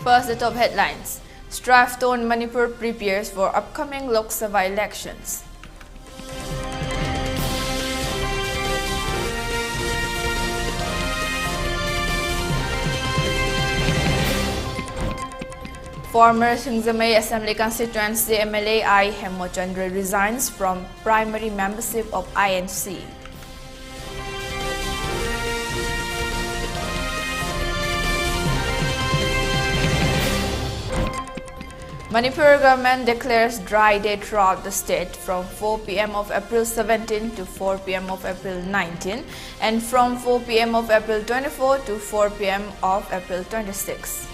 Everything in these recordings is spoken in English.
First, the top headlines. Strife-torn Manipur prepares for upcoming Lok Sabha elections. Former Singzamei Assembly constituency MLA I. Hemochandra resigns from primary membership of INC. Manipur government declares dry day throughout the state from 4 p.m. of April 17 to 4 p.m. of April 19 and from 4 p.m. of April 24 to 4 p.m. of April 26.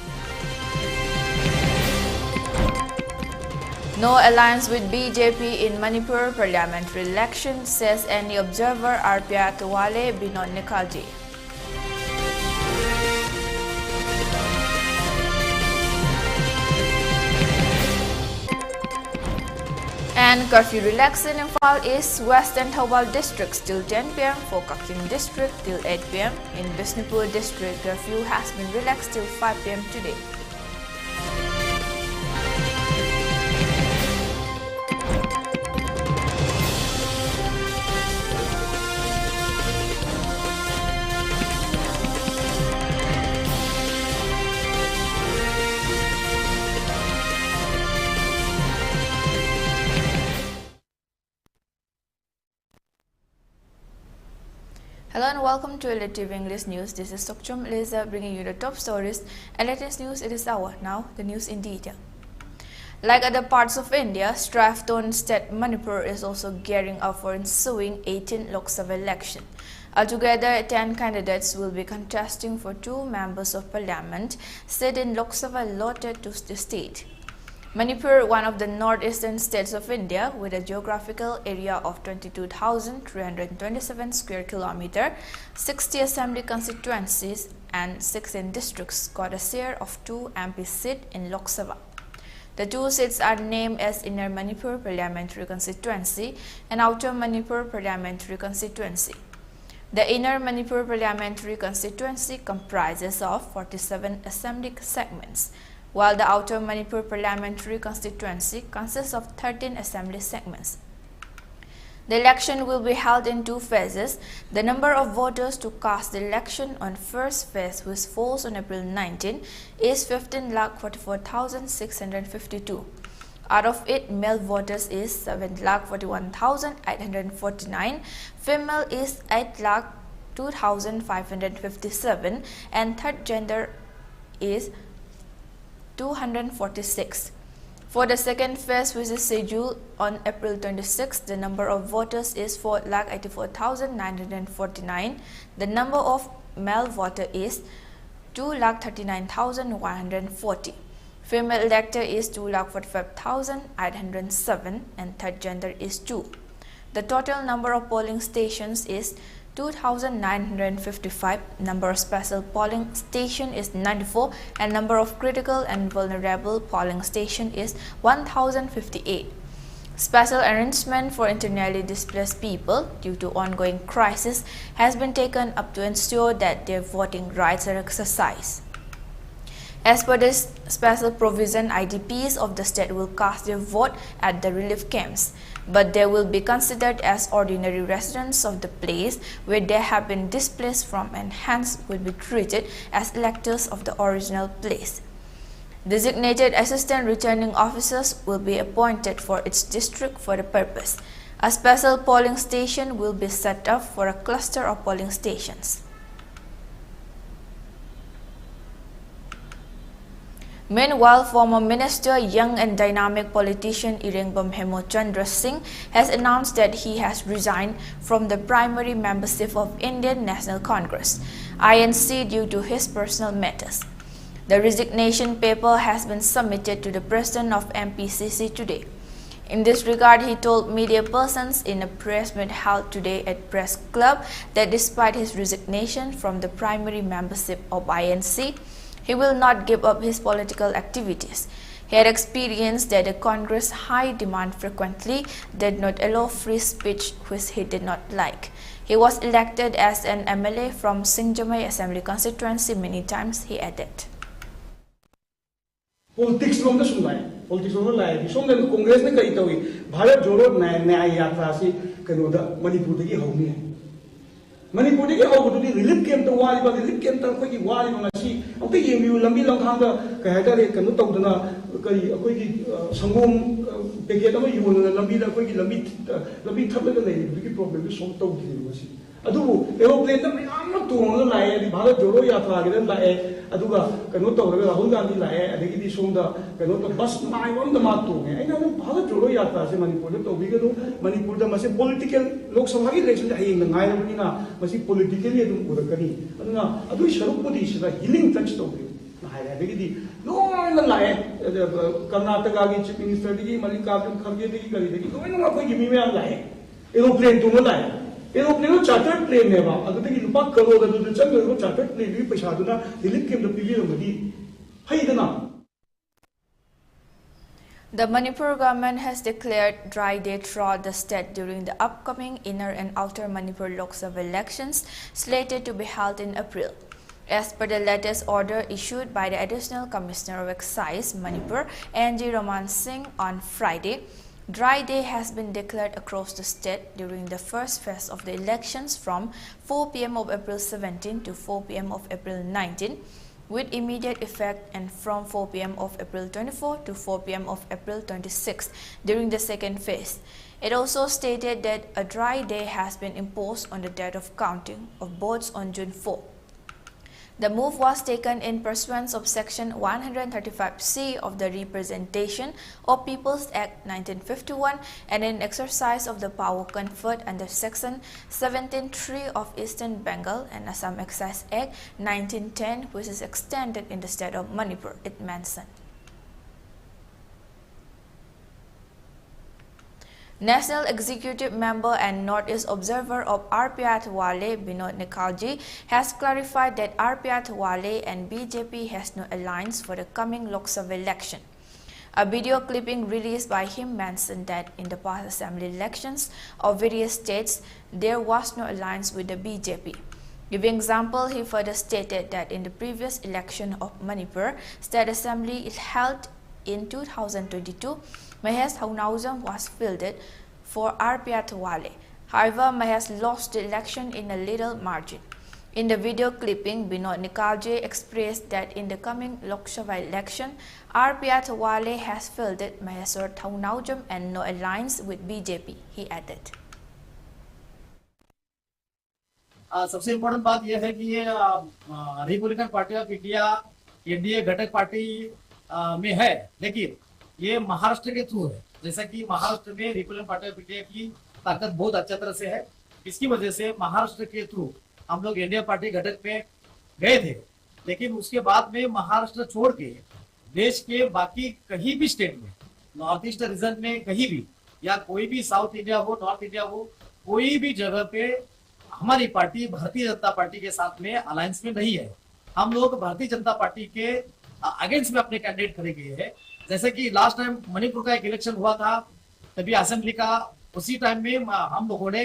No alliance with BJP in Manipur parliamentary election, says any observer RPA Tawale Binod Nikalji. And curfew relaxed in Imphal East, West and Thobal districts till 10 p.m. for Thokchom district till 8 p.m. In Bishnupur district, curfew has been relaxed till 5 p.m. today. Hello and welcome to ELITETV English News. This is Thokchom, Aleza, bringing you the top stories and latest news. It is hour. Now, the news in detail. Like other parts of India, strife-torn state Manipur is also gearing up for ensuing 18th Lok Sabha election. Altogether, 10 candidates will be contesting for 2 members of parliament, seat in Lok Sabha allotted to the state. Manipur, one of the northeastern states of India with a geographical area of 22,327 square kilometers, 60 assembly constituencies and 16 districts, got a share of 2 MP seats in Lok Sabha. The 2 seats are named as Inner Manipur Parliamentary Constituency and Outer Manipur Parliamentary Constituency. The Inner Manipur Parliamentary Constituency comprises of 47 assembly segments, while the Outer Manipur Parliamentary Constituency consists of 13 assembly segments. The election will be held in 2 phases. The number of voters to cast the election on first phase, which falls on April 19, is 15,44,652. Out of it, male voters is 7,41,849, female is 8,02,557, and third gender is 246. For the second phase, which is scheduled on April 26, the number of voters is 4,84,949. The number of male voters is 2,39,140. Female elector is 2,45,807 and third gender is 2. The total number of polling stations is 2,955, number of special polling station is 94 and number of critical and vulnerable polling station is 1,058. Special arrangement for internally displaced people due to ongoing crisis has been taken up to ensure that their voting rights are exercised. As per this special provision, IDPs of the state will cast their vote at the relief camps, but they will be considered as ordinary residents of the place where they have been displaced from and hence will be treated as electors of the original place. Designated assistant returning officers will be appointed for each district for the purpose. A special polling station will be set up for a cluster of polling stations. Meanwhile, former Minister, Young and Dynamic politician Hemochandra Singh has announced that he has resigned from the primary membership of Indian National Congress, INC, due to his personal matters. The resignation paper has been submitted to the president of MPCC today. In this regard, he told media persons in a press meet held today at Press Club that despite his resignation from the primary membership of INC, he will not give up his political activities. He had experienced that the Congress high demand frequently did not allow free speech, which he did not like. He was elected as an MLA from Singzamei Assembly constituency many times, he added. politics lom da sum lai politics lom lai som da congress ne kai tawi bharat joro न्याय यात्रा si kano da manipur da gi hauni manipur da gi hawu du relief camp to wali ba relief camp ta ko gi wali ma si amta yemi lambi langhang da ka ha da kano taw da na kai akoi gi sangom packet ama yun na lambi da akoi gi lambi thap da lai du gi problem bi som taw gi ma si adu aeroplane da mayam na tong na lai di bharat joro yatra gi da lai aduga kano taw da rahul gandhi lai adagi di som da kano to bus mai wam da ma to nge aina no bharat joro yatra se manipur da to bi ga no manipur da mase political lok sabha gi election da hayeng ngai na ni na masi politically adum urakani aduna adu sharuk pudi sida healing touch to bi na hai adagi di no na lai karnataka gi chief minister gi mallikarjun kharge gi kari gi no na ko gi mi me lai aeroplane to na lai aeroplane chartered plane ne ba adu gi lupa crore da du chang go chartered plane gi paisa du na relief camp da pi ro di hai da na. The Manipur government has declared dry day throughout the state during the upcoming inner and outer Manipur Lok Sabha elections slated to be held in April. As per the latest order issued by the Additional Commissioner of Excise, Manipur, N.G. Raman Singh on Friday, dry day has been declared across the state during the first phase of the elections from 4 p.m. of April 17 to 4 p.m. of April 19, with immediate effect, and from 4 p.m. of April 24 to 4 p.m. of April 26 during the second phase. It also stated that a dry day has been imposed on the date of counting of votes on June 4. The move was taken in pursuance of Section 135C of the Representation of People's Act 1951 and in exercise of the power conferred under Section 17(3) of Eastern Bengal and Assam Excise Act 1910, which is extended in the state of Manipur, it mentioned. National Executive Member and Northeast Observer of RPI Binod Nikalji has clarified that RPI and BJP has no alliance for the coming Lok Sabha election. A video clipping released by him mentioned that in the past assembly elections of various states, there was no alliance with the BJP. Giving example, he further stated that in the previous election of Manipur State Assembly is held in 2022, Mahesh Thaunawjam was fielded for RPI. However, Mahesh lost the election in a little margin. In the video clipping, Binod Nikalji expressed that in the coming Lok Sabha election, RPI has fielded Mahesh Thaunawjam and no alliance with BJP, he added. सबसे important बात यह है कि ये Republican party of India NDA घटक party में है, लेकिन ये महाराष्ट्र के थ्रू है। जैसा कि महाराष्ट्र में रिपब्लिकन पार्टी ऑफ इंडिया की ताकत बहुत अच्छा तरह से है, इसकी वजह से महाराष्ट्र के थ्रू हम लोग इंडिया पार्टी घटक में गए थे, लेकिन उसके बाद में महाराष्ट्र छोड़ के देश के बाकी कहीं भी स्टेट में, नॉर्थ ईस्ट रीजन में कहीं भी, या कोई भी साउथ इंडिया हो, नॉर्थ इंडिया हो, कोई भी जगह पे हमारी पार्टी भारतीय जनता पार्टी के साथ में अलायंस में नहीं है। हम लोग भारतीय जनता पार्टी के अगेंस्ट में अपने कैंडिडेट खड़े किए हैं। जैसे कि लास्ट टाइम मणिपुर का एक इलेक्शन हुआ था, तभी असेंबली का, उसी टाइम में हम लोगों ने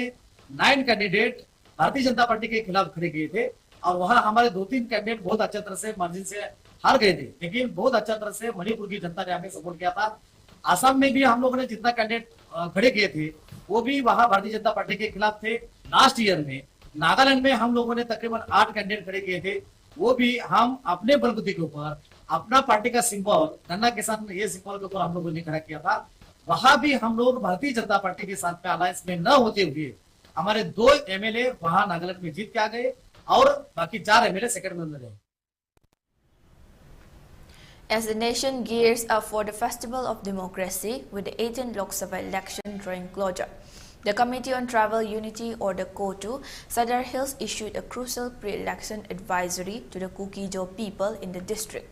9 कैंडिडेट भारतीय जनता पार्टी के खिलाफ खड़े किए थे और वहां हमारे 2-3 कैंडिडेट बहुत अच्छा तरह से मार्जिन से हार गए थे, लेकिन बहुत अच्छा तरह से मणिपुर की जनता ने हमें सपोर्ट किया था। आसाम में भी हम लोगों ने जितना कैंडिडेट खड़े किए थे वो भी वहां भारतीय जनता पार्टी के खिलाफ थे। लास्ट ईयर में नागालैंड में हम लोगों ने तकरीबन 8 कैंडिडेट खड़े किए थे, वो भी हम अपने बलबूते के ऊपर, अपना पार्टी का सिंबल गन्ना किसान, ये सिंबल के ऊपर हम लोगों ने खड़ा किया था। वहां भी हम लोग भारतीय जनता पार्टी के साथ में अलायंस में न होते हुए हमारे 2 एमएलए वहां नागालैंड में जीत के आ गए और बाकी 4 एमएलए सेकंड में रहे। As the nation gears up for the Festival of Democracy with the 18th Lok Sabha election drawing closer, the Committee on Tribal Unity, or the COTU, Sadar Hills issued a crucial pre-election advisory to the Kuki-Jo people in the district.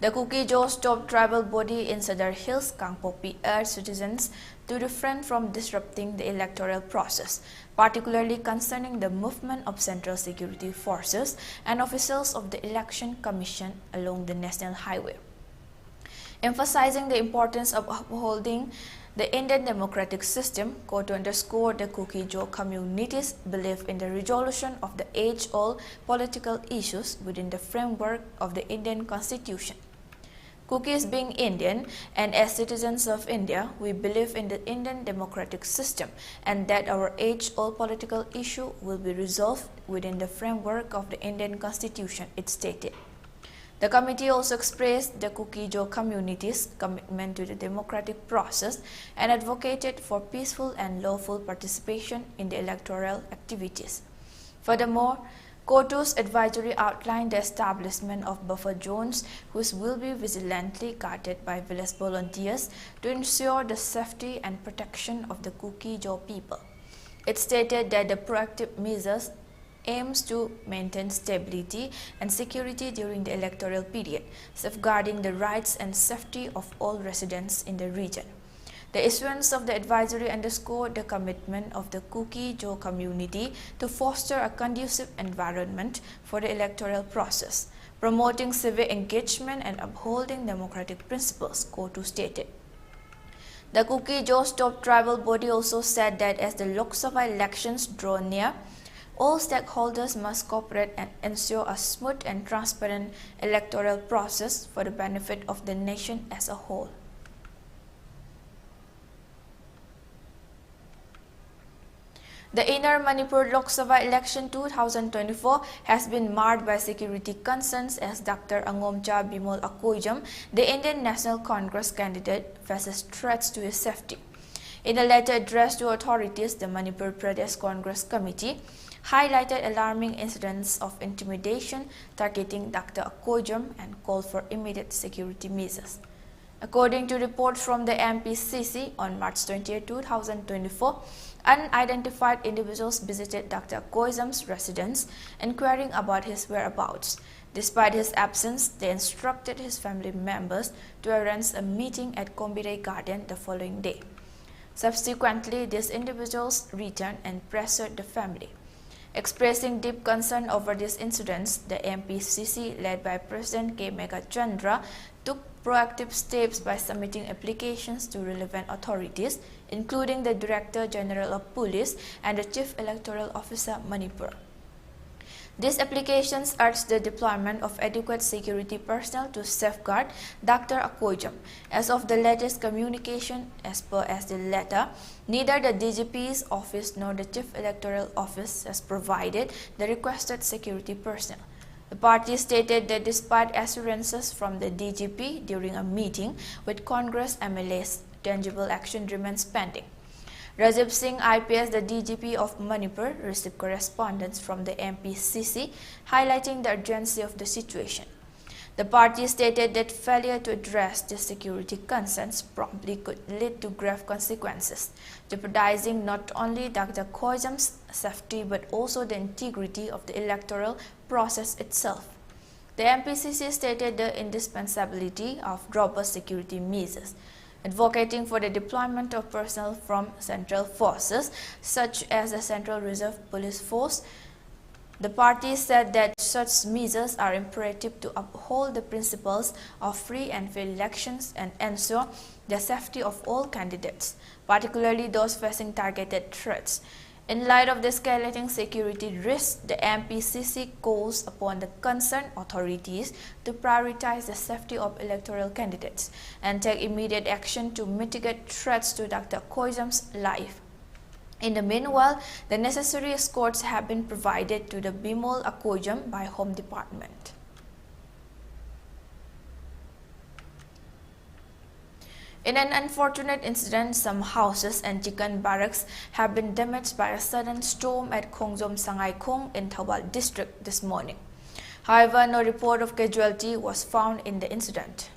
The Kuki-Jo's top tribal body in Sadar Hills, Kangpopi, urged citizens to refrain from disrupting the electoral process, particularly concerning the movement of Central Security Forces and officials of the Election Commission along the National Highway. Emphasizing the importance of upholding the Indian democratic system, COTU underscored the Kuki-Jo community's belief in the resolution of the age-old political issues within the framework of the Indian Constitution. Cookies being Indian, and as citizens of India, we believe in the Indian democratic system and that our age-old political issue will be resolved within the framework of the Indian Constitution, it stated. The committee also expressed the Kuki-Jo community's commitment to the democratic process and advocated for peaceful and lawful participation in the electoral activities. Furthermore, KOTU's advisory outlined the establishment of buffer zones which will be vigilantly guarded by village volunteers to ensure the safety and protection of the Kuki-Jo people. It stated that the proactive measures aims to maintain stability and security during the electoral period, safeguarding the rights and safety of all residents in the region. The issuance of the advisory underscored the commitment of the Kuki-Jo community to foster a conducive environment for the electoral process, promoting civic engagement and upholding democratic principles, KOTU stated. The Kuki-Jo's top tribal body also said that as the Lok Sabha elections draw near, all stakeholders must cooperate and ensure a smooth and transparent electoral process for the benefit of the nation as a whole. The Inner Manipur Lok Sabha election 2024 has been marred by security concerns as Dr. Angomcha Bimol Akoijam, the Indian National Congress candidate, faces threats to his safety. In a letter addressed to authorities, the Manipur Pradesh Congress Committee highlighted alarming incidents of intimidation targeting Dr. Akoijam and called for immediate security measures. According to reports from the MPCC, on March 20, 2024, unidentified individuals visited Dr. Akoijam's residence, inquiring about his whereabouts. Despite his absence, they instructed his family members to arrange a meeting at Kombirei Garden the following day. Subsequently, these individuals returned and pressured the family. Expressing deep concern over these incidents, the MPCC, led by President K. Megachandra, took proactive steps by submitting applications to relevant authorities, including the Director General of Police and the Chief Electoral Officer, Manipur. These applications urged the deployment of adequate security personnel to safeguard Dr. Akoijam. As of the latest communication, as per the letter, neither the DGP's office nor the Chief Electoral Office has provided the requested security personnel. The party stated that despite assurances from the DGP during a meeting with Congress MLAs, tangible action remains pending. Rajib Singh IPS, the DGP of Manipur, received correspondence from the MPCC highlighting the urgency of the situation. The party stated that failure to address the security concerns promptly could lead to grave consequences, jeopardizing not only Dr. Akoijam's safety but also the integrity of the electoral process itself. The MPCC stated the indispensability of robust security measures, advocating for the deployment of personnel from central forces such as the Central Reserve Police Force. The party said that such measures are imperative to uphold the principles of free and fair elections and ensure the safety of all candidates, particularly those facing targeted threats. In light of the escalating security risks, the MPCC calls upon the concerned authorities to prioritize the safety of electoral candidates and take immediate action to mitigate threats to Dr. Akoijam's life. In the meanwhile, the necessary escorts have been provided to the Bimol Akoijam by Home Department. In an unfortunate incident, some houses and chicken barracks have been damaged by a sudden storm at Khongjom Sangai Khong in Thawal district this morning. However, no report of casualty was found in the incident.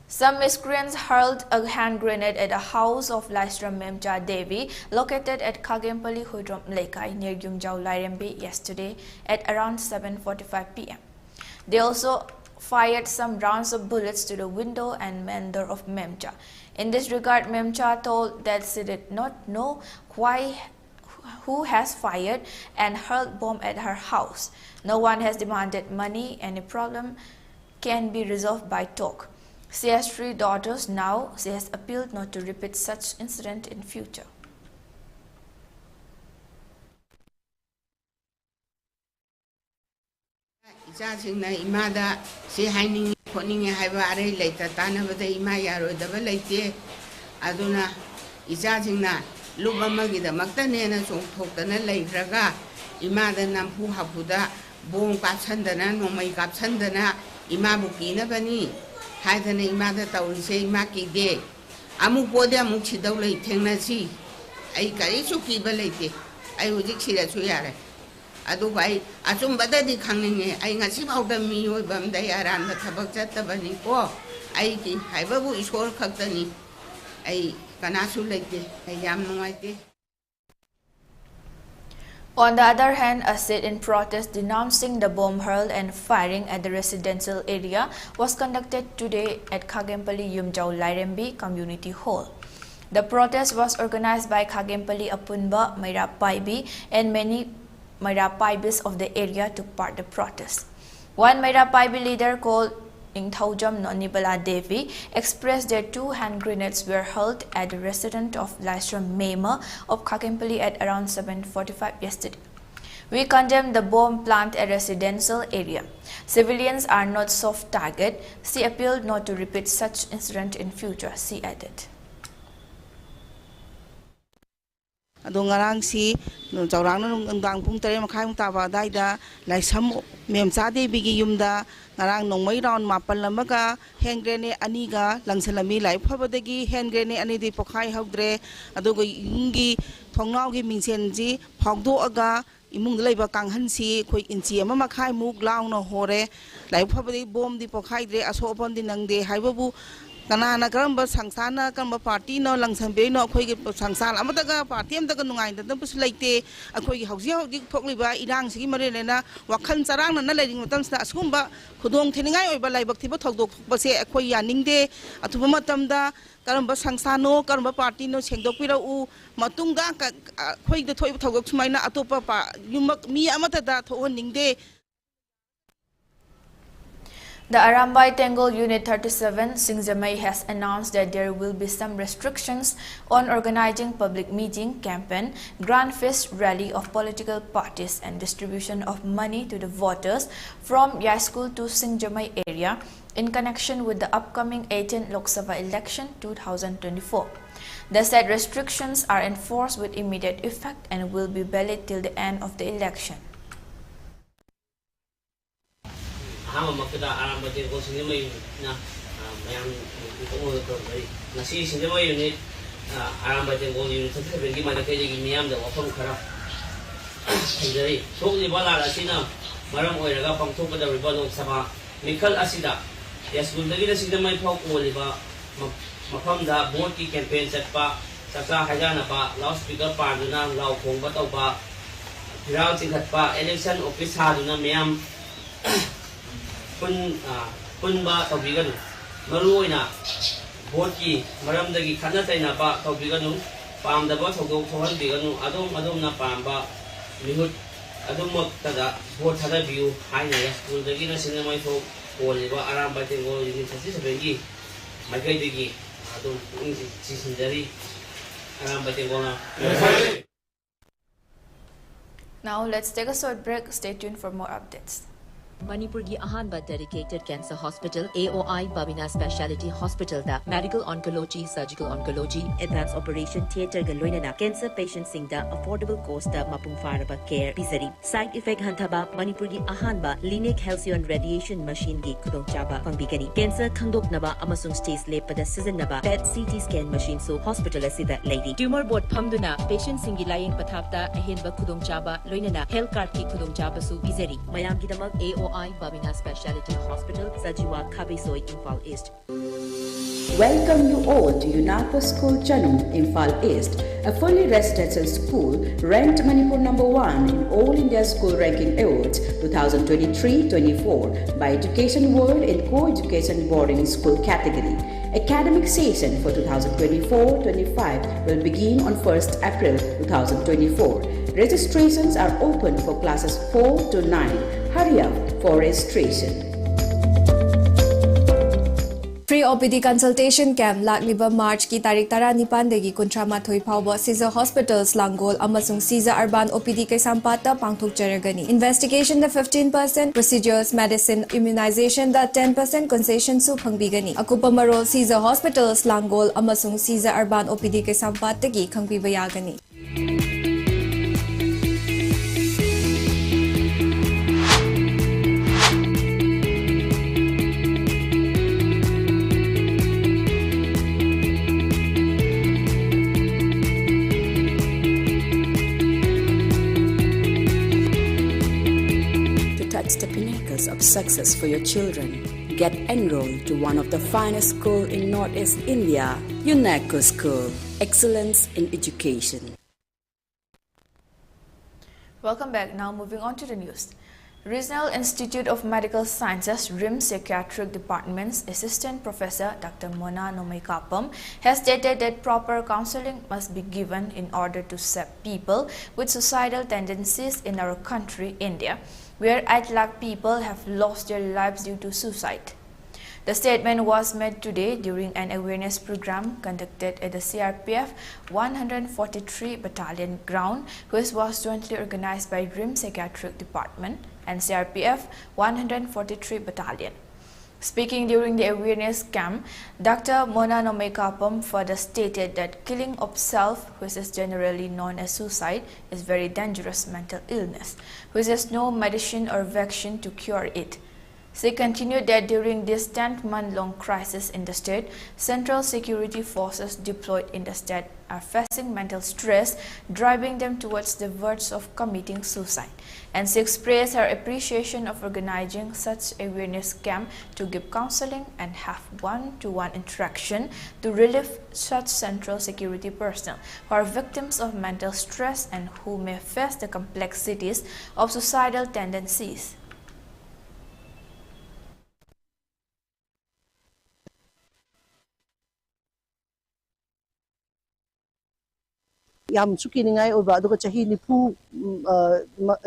Some miscreants hurled a hand grenade at a house of Laisra Memcha Devi located at Kagempali Hudrom Lekai near Gyumjau Lairembe yesterday at around 7:45 p.m. They also fired some rounds of bullets to the window and main door of Memcha. In this regard, Memcha told that she did not know who has fired and hurled bomb at her house. No one has demanded money. Any problem can be resolved by talk. She has 3 daughters now. She has appealed not to repeat such incident in future. Ichasingna imada si haining khoning haiba are later tanabada ima yaro daba laite aduna ichasingna lubamagi da maktane na song thoktana laitraga imada nampu hapuda bong kapsandana nomai kapsandana ima bukina bani haidana imada tawrise ima kide amu pode amu chidau lai thengna si ai kari su kiba laite ai hujik sira su yare adu bai achum badadi khangninge ai ngasi bauda mi oi bam dai aran da thabak chattabani ko ai ki haibabu isor khaktani ai kanasu laite ai yam nuaite. On the other hand, a sit-in protest denouncing the bomb hurled and firing at the residential area was conducted today at Khagempally Yumjau Lairembi Community Hall. The protest was organized by Khagempally Apunba, Maira Paibi, and many Maira Paibis of the area took part in the protest. One Maira Paibi leader called Thokchom Nonibala Devi expressed their 2 hand grenades were hurled at the resident of Lystrom Mema of Khagempally at around 7:45 yesterday. We condemn the bomb plant at residential area. Civilians are not soft target. She appealed not to repeat such incident in future, she added. Adongarang si Jaurang nung pung tere makai mung taba dai da lai sam mem sa de bigi yumda ngarang nong mai round mapal lamaga hand grenade ani ga langsalami lai phabadagi hand grenade ani di pokhai haudre adogo ingi thongnau gi mingsen ji phogdo aga imung leiba kanghan si khoi inchi ama makai muk laung no hore lai phabadi bom di pokhai dre aso pon di nang de haibabu Kanana karamba sangsana karamba party no langsambe no akhoi gi sangsal amataga party amtaga nungai da pus laite akhoi gi hausi hausi thokliba irang sigi mare lena wakhan charang na leiring matam sa askumba khudong theningai oiba laibak thiba thokdok base akhoi yaningde athuba matam da karamba sangsano karamba party no sengdokpira u matungda akhoi da thoi thogok sumaina atopa pa yumak mi amata da thohoningde. The Arambai Tengol Unit 37 Singjamai has announced that there will be some restrictions on organizing public meeting, campaign, grand feast, rally of political parties and distribution of money to the voters from Yaskul to Singjamai area in connection with the upcoming 18th Lok Sabha election 2024. The said restrictions are enforced with immediate effect and will be valid till the end of the election. Makita Arambai Tengol Singjamai na mayam ito ko nasi Singjamai unit Arambai Tengol unit 37 gi mana kaya gi miyam da wafang khara jadi thok li bala asina maram oiraga pangthok da riba Lok Sabha mikhal asida Yaskul dagi na Singjamai phau ko liba mafam da vote ki campaign chatpa saksa hajana pa loudspeaker parna lau khong ba tau pa hirang chingkhat pa election office ha duna miyam pun ba tawbigan maruina vote maram dagi khana taina ba tawbigan pam da ba thogok thohal bigan adom na pam ba mihut adom tada vote thada view haina Yaskul dagi na Singjamai tho oliba Arambai Tengol unit 37 gi magai dagi adom si sinjari Arambai Tengol na. Now let's take a short break. Stay tuned for more updates. Manipur gi ahanba dedicated cancer hospital AOI Babina Speciality Hospital da medical oncology, surgical oncology, advanced operation theater ga loinana cancer patients sing da affordable cost da mapung faraba care pisari side effect hantaba Manipur gi ahanba Lineage Halcyon radiation machine gi khudong chaba pangbigani cancer khangdok naba amasung stage lepada season naba PET CT scan machine so hospital asida lady tumor board phamduna patient sing gi laying pathapta ahenba khudong chaba loinana health card ki khudong chaba su pisari mayam gi damak AOI Babina Speciality Hospital, Sajiwa Kabisoi, Imphal East. Welcome you all to UNAPA School Chanum, Imphal East, a fully residential school ranked Manipur #1 in All India School Ranking Awards 2023-24 by Education World in Co-Education Boarding School category. Academic session for 2024-25 will begin on 1st April 2024. Registrations are open for classes 4 to 9. Hurry up for registration. Free OPD consultation camp lakliba March ki tarik 19 dagi 38 phawba Caesar Hospitals Langol amasung Caesar Urban OPD Kaisampata pangthokjaragani. Investigation da 15%, procedures, medicine, immunization da 10% concession su phangbigani. Akupa marol Caesar Hospitals Langol amasung Caesar Urban OPD Kaisampata gi khangbiba yagani. The pinnacles of success for your children. Get enrolled to one of the finest schools in Northeast India, UNESCO School. Excellence in education. Welcome back. Now moving on to the news. Regional Institute of Medical Sciences RIM Psychiatric Department's Assistant Professor Dr. Mona Nomaikapam has stated that proper counseling must be given in order to save people with suicidal tendencies in our country, India, where 8 lakh people have lost their lives due to suicide. The statement was made today during an awareness program conducted at the CRPF 143 Battalion ground, which was jointly organized by RIM Psychiatric Department and CRPF 143 Battalion. Speaking during the awareness camp, Dr. Mona Nomaikapam further stated that killing of self, which is generally known as suicide, is very dangerous mental illness, which has no medicine or vaccine to cure it. She continued that during this 10-month-long crisis in the state, central security forces deployed in the state are facing mental stress, driving them towards the verge of committing suicide. And she expressed her appreciation of organizing such awareness camp to give counseling and have one-to-one interaction to relieve such central security personnel who are victims of mental stress and who may face the complexities of suicidal tendencies. Yam sukiningai oba aduga chahi nipu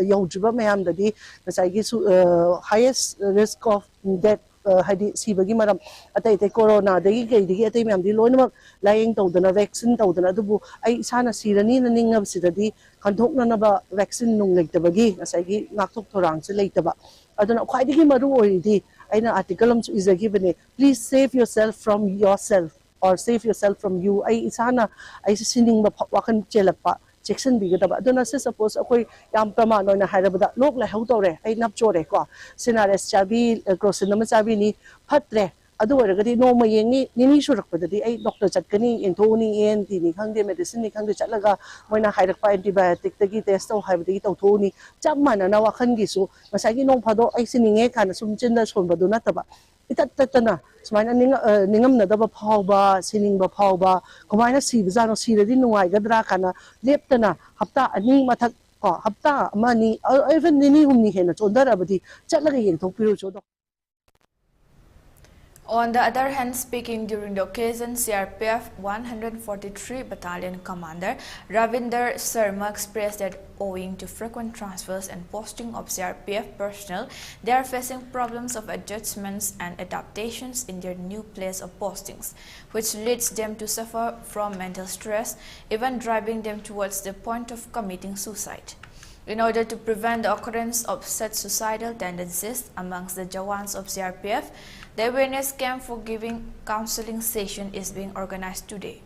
yaujiba mayamdadi ngasai highest risk of death hadi sibagi maram atai corona dagi dagi atai mayamdi loinamak lying tawdana vaccine tawdana adubu ai sana sirani na ningab sidadi khandokna naba vaccine nung leitabagi ngasai ngakthok thorang se leitaba aduna khwaidigi maru oidi aina article am izagi bane please save yourself from yourself or save yourself from you. I isana I sining wakan chelapa Jackson bigadaba. Dona se suppose akoi yam prama no na harabada lok la hautore I napchore ko sinares chabi crosinama chabi ni phatre adu oragadi no ma yengi nini surakpadadi I doctor chatkani enthoni en tini khangde medicine ni khangde chatlaga moina hairakpa antibiotic tagi test to haibadi to thoni chamana na wakhan gi su masagi nong phado I sininge kana sumchinda sonbadu nataba itatana smaina ningam nadaba phawba siningba phawba kumaina sibjano siradi nuai gadra kana leptana hapta ani mathak ko hapta amani even nini humni hena chondarabadi chatlaga yengthokpiru chodo. On the other hand, speaking during the occasion, CRPF 143 Battalion Commander Ravinder Sharma expressed that owing to frequent transfers and posting of CRPF personnel, they are facing problems of adjustments and adaptations in their new place of postings, which leads them to suffer from mental stress, even driving them towards the point of committing suicide. In order to prevent the occurrence of such suicidal tendencies amongst the Jawans of CRPF, the awareness camp for giving counseling session is being organized today.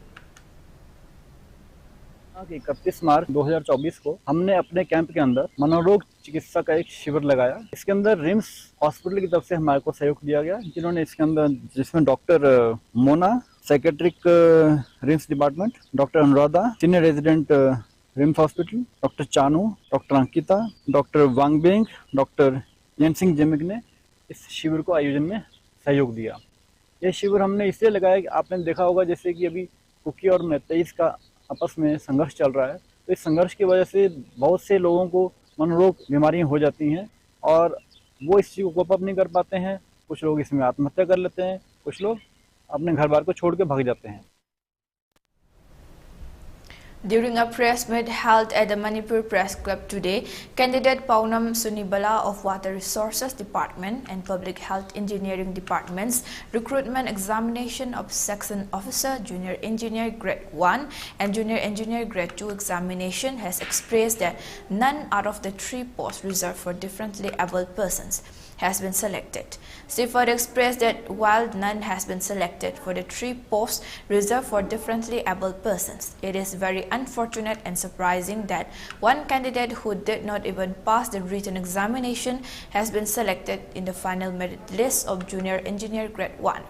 31 मार्च 2024 को हमने अपने camp के अंदर मनोरोग चिकित्सा का एक शिविर लगाया। इसके अंदर रिम्स हॉस्पिटल की तरफ से हमारे को सहयोग दिया गया, जिन्होंने इसके अंदर जिसमें doctor Mona psychiatric RIMS department, doctor Anuradha senior resident RIMS hospital, doctor Chanu, doctor Ankita, doctor Wangbeng, doctor यन सिंह जेमिक ने इस शिविर को आयोजन में सहयोग दिया। ये शिविर हमने इसलिए लगाया कि आपने देखा होगा जैसे कि अभी कुकी और मैतेईस का आपस में संघर्ष चल रहा है, तो इस संघर्ष की वजह से बहुत से लोगों को मनोरोग बीमारियां हो जाती हैं और वो इस चीज़ को कोप अप नहीं कर पाते हैं। कुछ लोग इसमें आत्महत्या कर लेते हैं, कुछ लोग अपने घर बार को छोड़ के भाग जाते हैं। During a press meet held at the Manipur Press Club today, candidate Paunam Sunibala of Water Resources Department and Public Health Engineering Department's recruitment examination of Section Officer Junior Engineer Grade 1 and Junior Engineer Grade 2 examination has expressed that none out of the 3 posts reserved for differently abled persons has been selected. She further expressed that while none has been selected for the 3 posts reserved for differently abled persons, it is very unfortunate and surprising that one candidate who did not even pass the written examination has been selected in the final merit list of Junior Engineer Grade 1.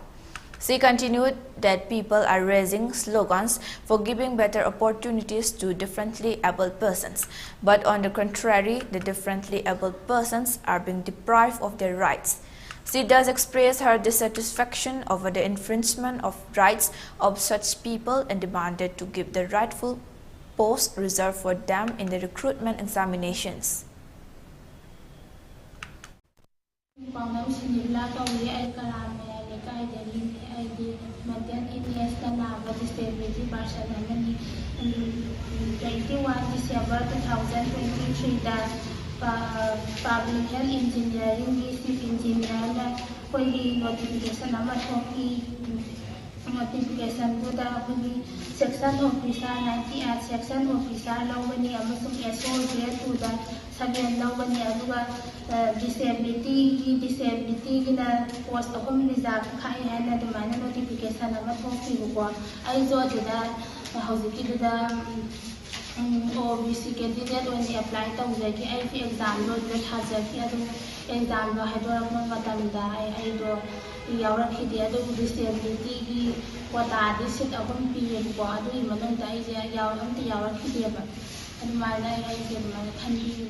She continued that people are raising slogans for giving better opportunities to differently abled persons, but on the contrary, the differently abled persons are being deprived of their rights. She does express her dissatisfaction over the infringement of rights of such people and demanded to give the rightful posts reserved for them in the recruitment examinations. Disability person 21 December 2023 Public Health Engineering Chief Engineer notification notification section officer 98 section officer lawani amasung SO grade 2 da 7 lawani aduga disability gina post akum reserve khai hana demana notification ama thoki ko ai jo da hojiki da OBC candidate when they apply to the exam lo that has a exam lo hydro matam da ai do yaura khidia do disability gi wata disit akum pm ko adu manang da ai yaura amti yaura khidia ba admana ai je man khani.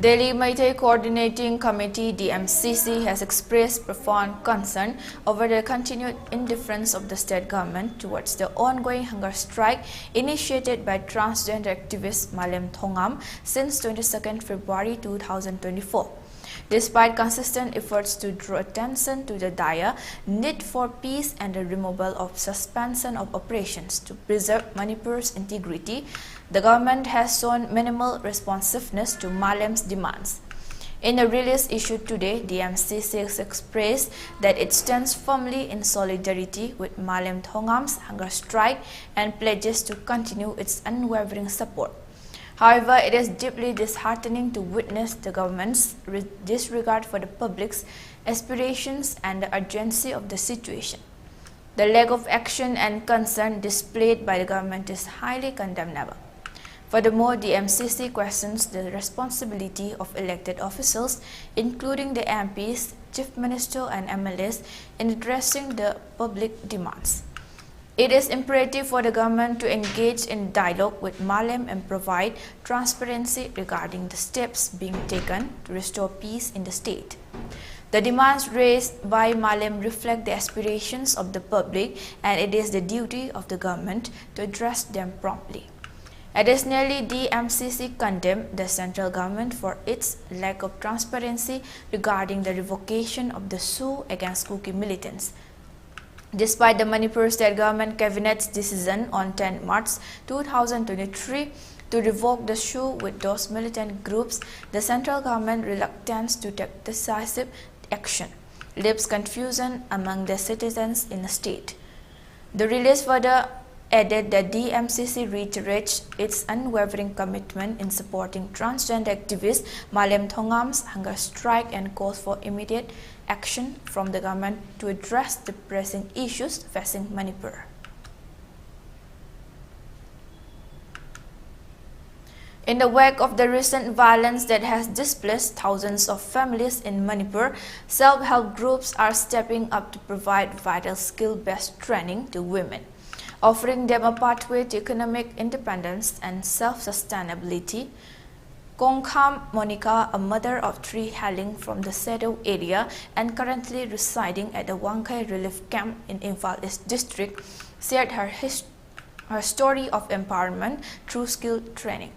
Delhi Meitei Coordinating Committee DMCC has expressed profound concern over the continued indifference of the state government towards the ongoing hunger strike initiated by transgender activist Malem Thongam since 22nd February 2024. Despite consistent efforts to draw attention to the dire need for peace and the removal of suspension of operations to preserve Manipur's integrity, the government has shown minimal responsiveness to Malem's demands. In a release issued today, DMCC expressed that it stands firmly in solidarity with Malem Thongam's hunger strike and pledges to continue its unwavering support. However, it is deeply disheartening to witness the government's disregard for the public's aspirations and the urgency of the situation. The lack of action and concern displayed by the government is highly condemnable. Furthermore, the MCC questions the responsibility of elected officials, including the MPs, Chief Minister and MLAs, in addressing the public demands. It is imperative for the government to engage in dialogue with Malem and provide transparency regarding the steps being taken to restore peace in the state. The demands raised by Malem reflect the aspirations of the public, and it is the duty of the government to address them promptly. Additionally, the MCC condemned the central government for its lack of transparency regarding the revocation of the sue against Kuki militants. Despite the Manipur State Government Cabinet's decision on 10 March 2023 to revoke the sue with those militant groups, the central government reluctance to take decisive action leaves confusion among the citizens in the state. The release further added that DMCC reiterates its unwavering commitment in supporting transgender activist Malem Thongam's hunger strike and calls for immediate action from the government to address the pressing issues facing Manipur. In the wake of the recent violence that has displaced thousands of families in Manipur, self-help groups are stepping up to provide vital skill-based training to women, offering them a pathway to economic independence and self-sustainability. Kongkham Monica, a mother of 3 hailing from the Sedo area and currently residing at the Wangkai Relief Camp in Imphal East District, shared her story of empowerment through skill training.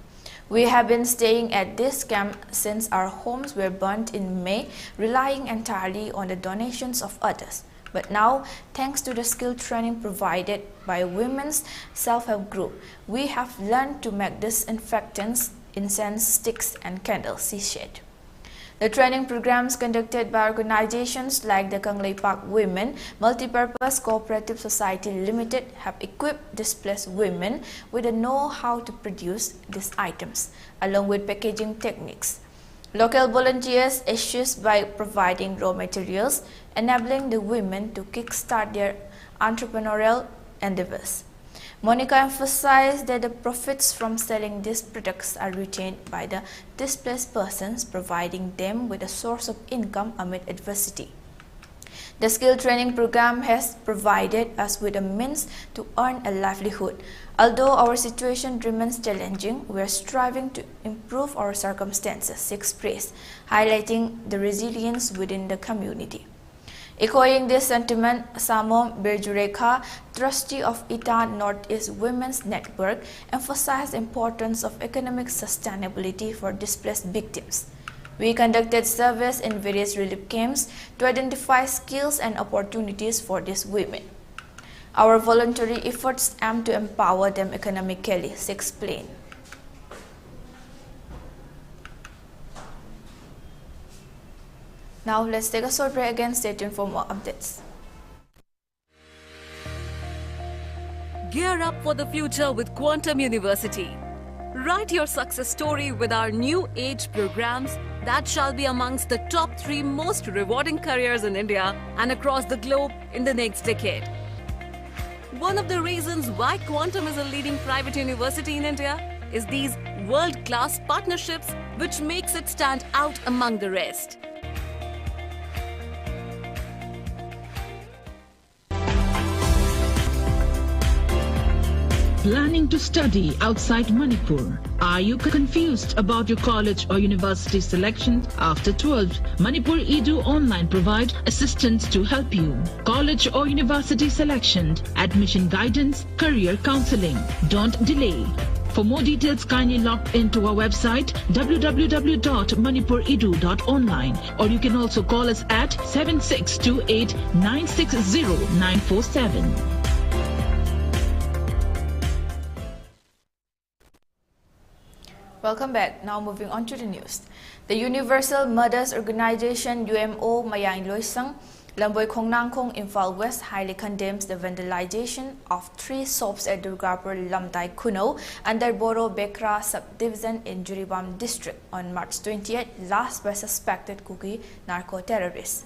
We have been staying at this camp since our homes were burnt in May, relying entirely on the donations of others. But now, thanks to the skill training provided by a women's self-help group, we have learned to make disinfectants, incense sticks and candles, she said. The training programs conducted by organizations like the Kanglei Park Women Multipurpose Cooperative Society Limited have equipped displaced women with the know-how to produce these items, along with packaging techniques. Local volunteers assist by providing raw materials, enabling the women to kickstart their entrepreneurial endeavors. Monica emphasized that the profits from selling these products are retained by the displaced persons, providing them with a source of income amid adversity. The skill training program has provided us with a means to earn a livelihood. Although our situation remains challenging, we are striving to improve our circumstances, she expressed, highlighting the resilience within the community. Echoing this sentiment, Samo Birjurekha, trustee of Ita Northeast Women's Network, emphasized the importance of economic sustainability for displaced victims. We conducted surveys in various relief camps to identify skills and opportunities for these women. Our voluntary efforts aim to empower them economically, she explained. Now let's take a short break again. Stay tuned for more updates. Gear up for the future with Quantum University. Write your success story with our new age programs that shall be amongst the top 3 most rewarding careers in India and across the globe in the next decade. One of the reasons why Quantum is a leading private university in India is these world-class partnerships, which makes it stand out among the rest. Planning to study outside Manipur? Are you confused about your college or university selection after 12? Manipur Edu Online provide assistance to help you. College or university selection, admission guidance, career counseling. Don't delay. For more details, kindly log into our website www.manipuredu.online, or you can also call us at 7628 960 947. Welcome back. Now moving on to the news. The Universal Mothers Organization UMO Mayang Loisang Lamboy Khongnangkhong Imphal West highly condemns the vandalization of 3 shops at Durgapur Lamtai Kuno under Boro Bekra subdivision in Juribam district on March 28, last by suspected Kuki narco-terrorists.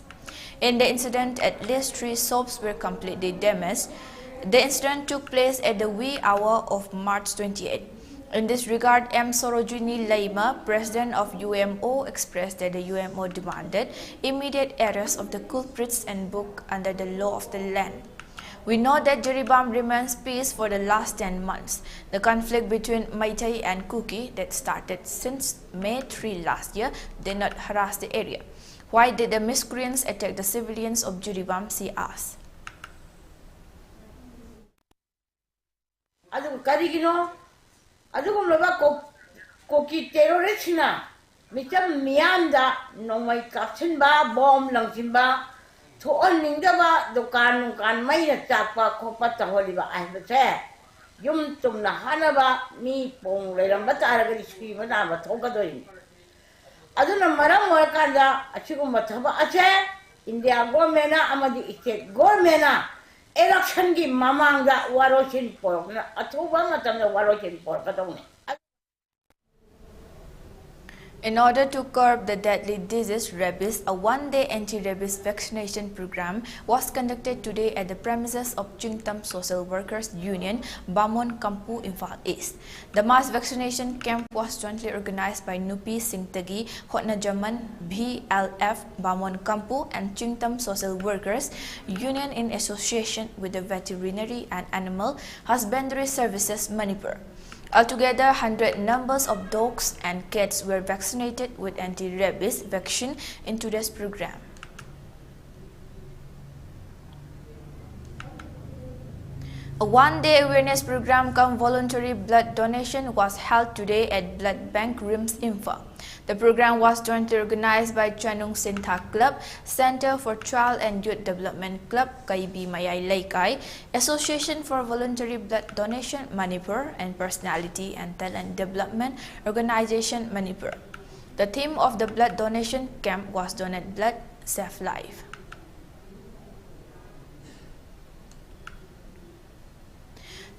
In the incident, at least 3 shops were completely damaged. The incident took place at the wee hour of March 28. In this regard, M. Sorojini Laima, president of UMO, expressed that the UMO demanded immediate arrest of the culprits and booked under the law of the land. We know that Jiribam remains peace for the last 10 months. The conflict between Meitei and Kuki that started since May 3 last year did not harass the area. Why did the miscreants attack the civilians of Jiribam, she asked. Koki terrorist na mitam mianda no mai kapsin ba bomb langsin ba to on ninga ba dukan mai na chapa khopa taholi ba ai ba che yum tum na hana ba mi pong leram ba tara ga ski ba na ba thoka doi aduna maram wa kanda achigum ba thaba ache India government na amadi state government na election gi mamanga warochin por na athuba matam na warochin por ka dong. In order to curb the deadly disease rabies, a one-day anti-rabies vaccination program was conducted today at the premises of Chingtam Social Workers Union, Bamon Kampu, Imphal East. The mass vaccination camp was jointly organized by Nupi Singtagi, Hotna Jaman, BLF, Bamon Kampu, and Chingtam Social Workers Union in association with the Veterinary and Animal Husbandry Services Manipur. Altogether, 100 numbers of dogs and cats were vaccinated with anti-rabies vaccine in today's program. A one-day awareness program cum voluntary blood donation was held today at Blood Bank Rims Imphal. The program was jointly organized by Chanung Sintha Club, Center for Child and Youth Development Club, Kaibi Mayai Laikai, Association for Voluntary Blood Donation Manipur, and Personality and Talent Development Organization Manipur. The theme of the blood donation camp was Donate Blood, Save Life.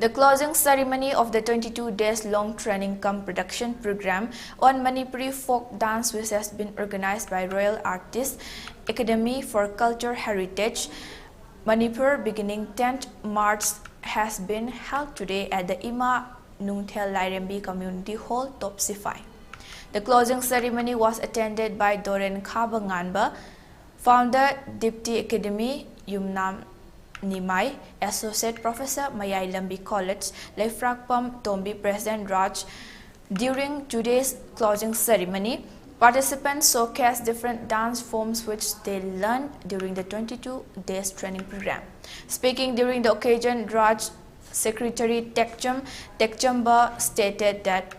The closing ceremony of the 22 days long training cum production program on Manipuri folk dance, which has been organized by Royal Artists Academy for Culture Heritage Manipur beginning 10th March, has been held today at the Ima Nungthel Lairembi Community Hall, Topsify. The closing ceremony was attended by Doren Kabanganba, founder, Dipti Academy, Yumnam Nimai, Associate Professor, Mayai Lambi College, Leifrakpam Tombi, President Raj. During today's closing ceremony, participants showcased different dance forms which they learned during the 22 days training program. Speaking during the occasion, Raj Secretary Thokchom stated that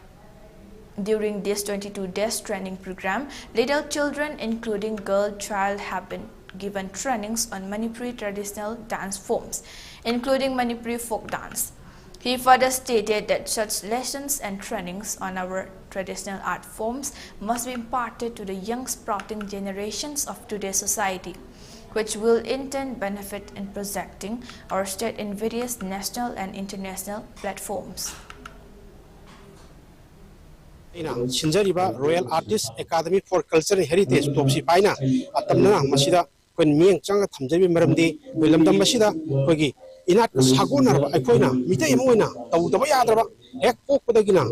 during this 22 days training program, little children, including girl child, have been given trainings on Manipuri traditional dance forms, including Manipuri folk dance. He further stated that such lessons and trainings on our traditional art forms must be imparted to the young sprouting generations of today's society, which will in turn benefit in projecting our state in various national and international platforms. Sinjariba Royal Artists Academy for Culture and Heritage Topsify na atamna masida kon mieng changa thamjai maramdi wilamdam masida kogi inat sagonarba aikoina mitai moina tawdaba yadraba ek pokpadagina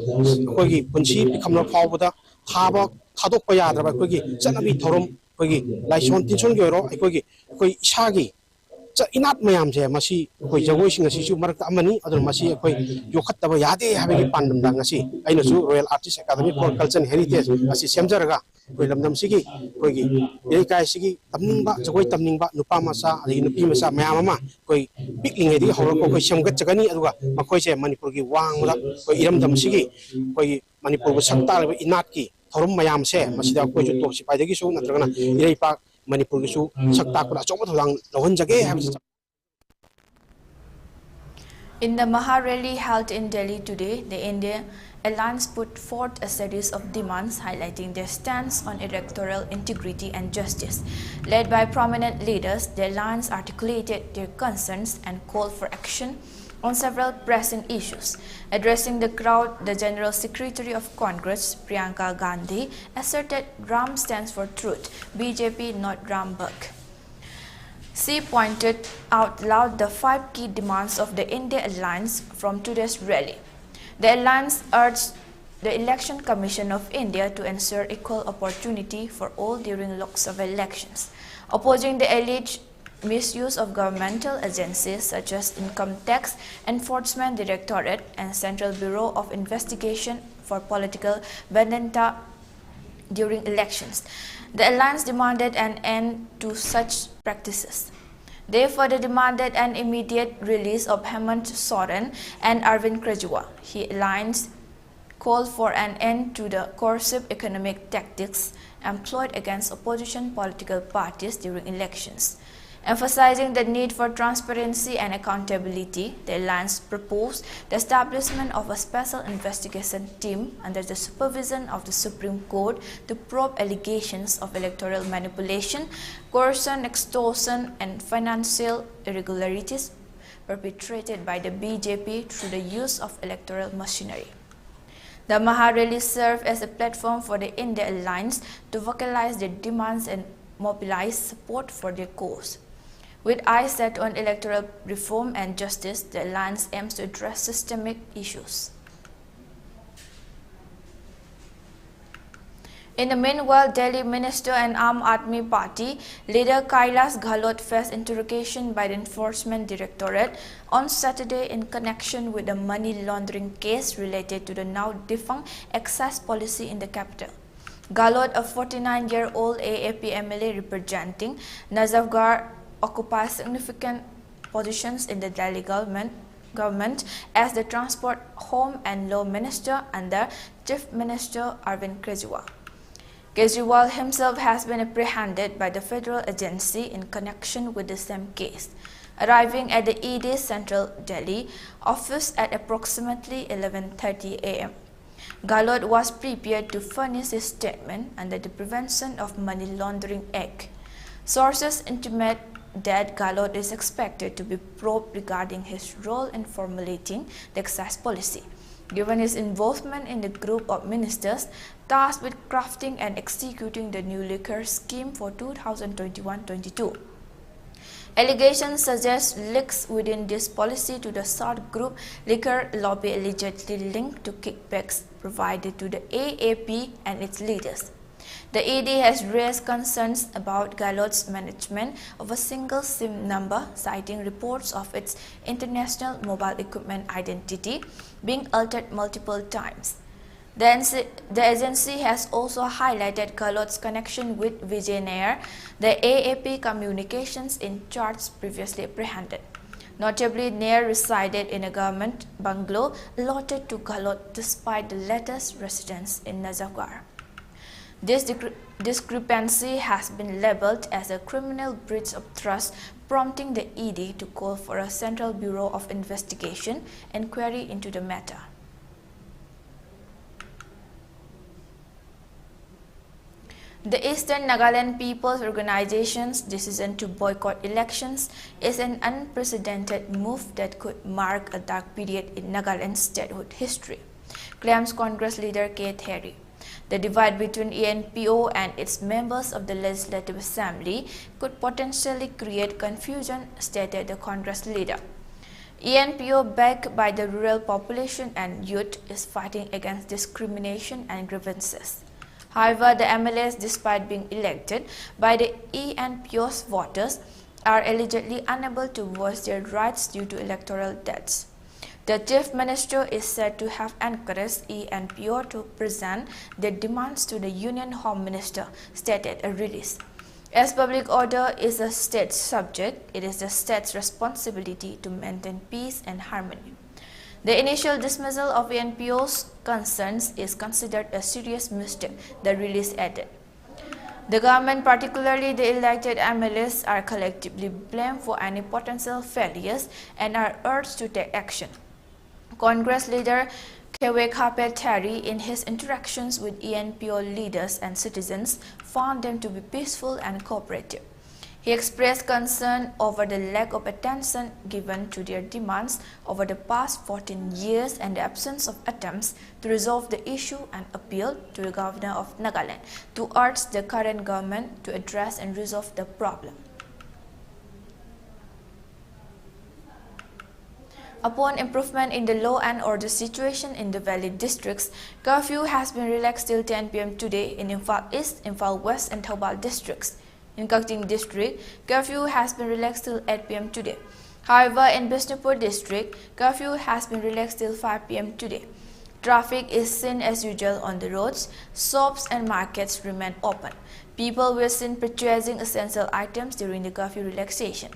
kogi punchi pikamna phawbada thaba thadokpa yadraba kogi chanabi thorom kogi laison tinson gero aikogi koi isagi inat mayam je masi koi jagoi sing asi su marak amani adul masi koi yokhattaba yade habegi pandam dang asi aina su Royal Artists Academy for Culture and Heritage asi semjaraga koi lamdam sigi koi gi ei kai sigi tamningba jagoi tamningba nupa masa adi nupi masa mayam ama koi pikling edi hawra ko koi semgat jagani aduga makoi je Manipur gi wangla koi iramdam sigi koi Manipur bu sakta le inat ki thorum mayam se masida koi ju top sipai degi su natragana irei pa Manipur gisu sakta kura chokba tholang lohan jage habis. In the Maha rally held in Delhi today, the India Alliance put forth a series of demands highlighting their stance on electoral integrity and justice. Led by prominent leaders, the Alliance articulated their concerns and called for action on several pressing issues. Addressing the crowd, the General Secretary of Congress, Priyanka Gandhi, asserted Ram stands for truth, BJP not Rambagh. She pointed out loud the 5 key demands of the India Alliance from today's rally. The Alliance urged the Election Commission of India to ensure equal opportunity for all during Lok Sabha elections, opposing the alleged misuse of governmental agencies such as Income Tax Enforcement Directorate and Central Bureau of Investigation for political vendetta during elections. The Alliance demanded an end to such practices. They further demanded an immediate release of Hemant Soren and Arvind Kejriwal. The Alliance called for an end to the coercive economic tactics employed against opposition political parties during elections. Emphasizing the need for transparency and accountability, the Alliance proposed the establishment of a special investigation team under the supervision of the Supreme Court to probe allegations of electoral manipulation, coercion, extortion, and financial irregularities perpetrated by the BJP through the use of electoral machinery. The Maha rally served as a platform for the India Alliance to vocalize their demands and mobilize support for their cause. With eyes set on electoral reform and justice, the Alliance aims to address systemic issues. In the meanwhile, Delhi Minister and Aam Aadmi Party leader Kailash Gehlot faced interrogation by the Enforcement Directorate on Saturday in connection with a money laundering case related to the now defunct excise policy in the capital. Gehlot, a 49-year-old AAP MLA representing Nazafgarh, occupies significant positions in the Delhi government as the Transport, Home and Law Minister under Chief Minister Arvind Kejriwal. Kejriwal himself has been apprehended by the federal agency in connection with the same case, arriving at the ED Central Delhi office at approximately 11:30 a.m. Gahlot was prepared to furnish his statement under the Prevention of Money Laundering Act. Sources intimate that Gahlot is expected to be probed regarding his role in formulating the excise policy, given his involvement in the group of ministers tasked with crafting and executing the new liquor scheme for 2021-22. Allegations suggest links within this policy to the South Group liquor lobby allegedly linked to kickbacks provided to the AAP and its leaders. The ED has raised concerns about Gahlot's management of a single SIM number, citing reports of its international mobile equipment identity being altered multiple times. The agency has also highlighted Gahlot's connection with Vijay Nair, the AAP communications in charge previously apprehended. Notably, Nair resided in a government bungalow allotted to Gahlot despite the latter's residence in Nazargarh. This discrepancy has been labeled as a criminal breach of trust, prompting the ED to call for a Central Bureau of Investigation inquiry into the matter. The Eastern Nagaland People's Organization's decision to boycott elections is an unprecedented move that could mark a dark period in Nagaland's statehood history, claims Congress leader K. Terry. The divide between ENPO and its members of the Legislative Assembly could potentially create confusion, stated the Congress leader. ENPO, backed by the rural population and youth, is fighting against discrimination and grievances. However, the MLAs, despite being elected by the ENPO's voters, are allegedly unable to voice their rights due to electoral debts. The Chief Minister is said to have encouraged ENPO to present their demands to the Union Home Minister, stated a release. As public order is a state subject, it is the state's responsibility to maintain peace and harmony. The initial dismissal of ENPO's concerns is considered a serious mistake, the release added. The government, particularly the elected MLAs, are collectively blamed for any potential failures and are urged to take action. Congress leader K. Terry, in his interactions with ENPO leaders and citizens, found them to be peaceful and cooperative. He expressed concern over the lack of attention given to their demands over the past 14 years and the absence of attempts to resolve the issue, and appealed to the governor of Nagaland to urge the current government to address and resolve the problem. Upon improvement in the law and order situation in the Valley districts, curfew has been relaxed till 10 p.m. today in Imphal East, Imphal West and Thoubal districts. In Kakting district, curfew has been relaxed till 8 p.m. today. However, in Bishnupur district, curfew has been relaxed till 5 p.m. today. Traffic is seen as usual on the roads. Shops and markets remain open. People were seen purchasing essential items during the curfew relaxation.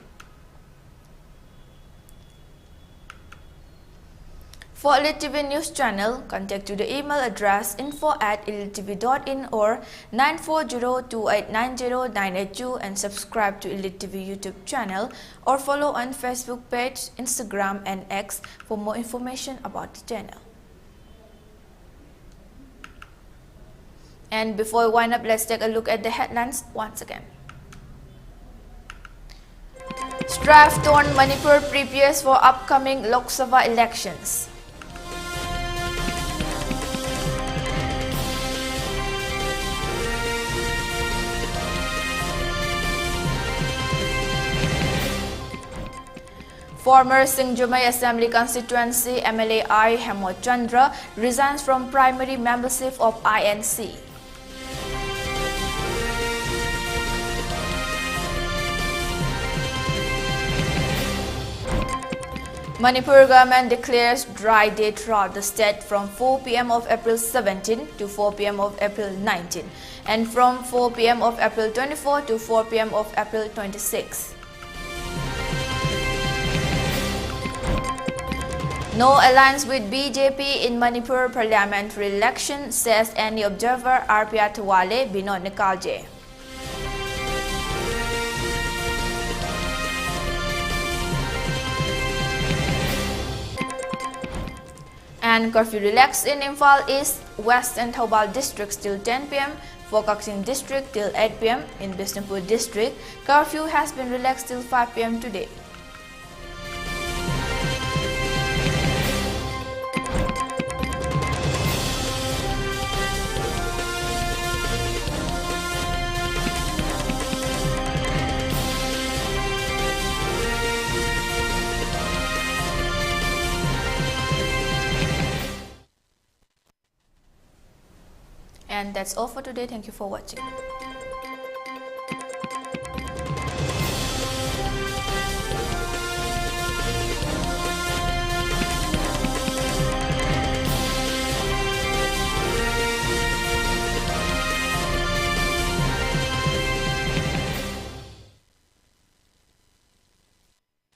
For ELITETV News Channel, contact to the email address info@elitetv.in or 9402890982 and subscribe to ELITETV YouTube channel or follow on Facebook page, Instagram and X for more information about the channel. And before we wind up, let's take a look at the headlines once again. Strife-torn Manipur prepares for upcoming Lok Sabha elections. Former Singjumai Assembly Constituency MLA I. Hemot Chandra resigns from primary membership of INC. Manipur government declares dry day throughout the state from 4 p.m. of April 17 to 4 p.m. of April 19 and from 4 p.m. of April 24 to 4 p.m. of April 26. No alliance with BJP in Manipur parliamentary election, says any observer RPR Tawale Binod Nikalje. And curfew relaxed in Imphal East, West and Thoubal districts till 10 p.m. For Kakching district till 8 p.m. In Bishnupur district, curfew has been relaxed till 5 p.m. today. And that's all for today. Thank you for watching.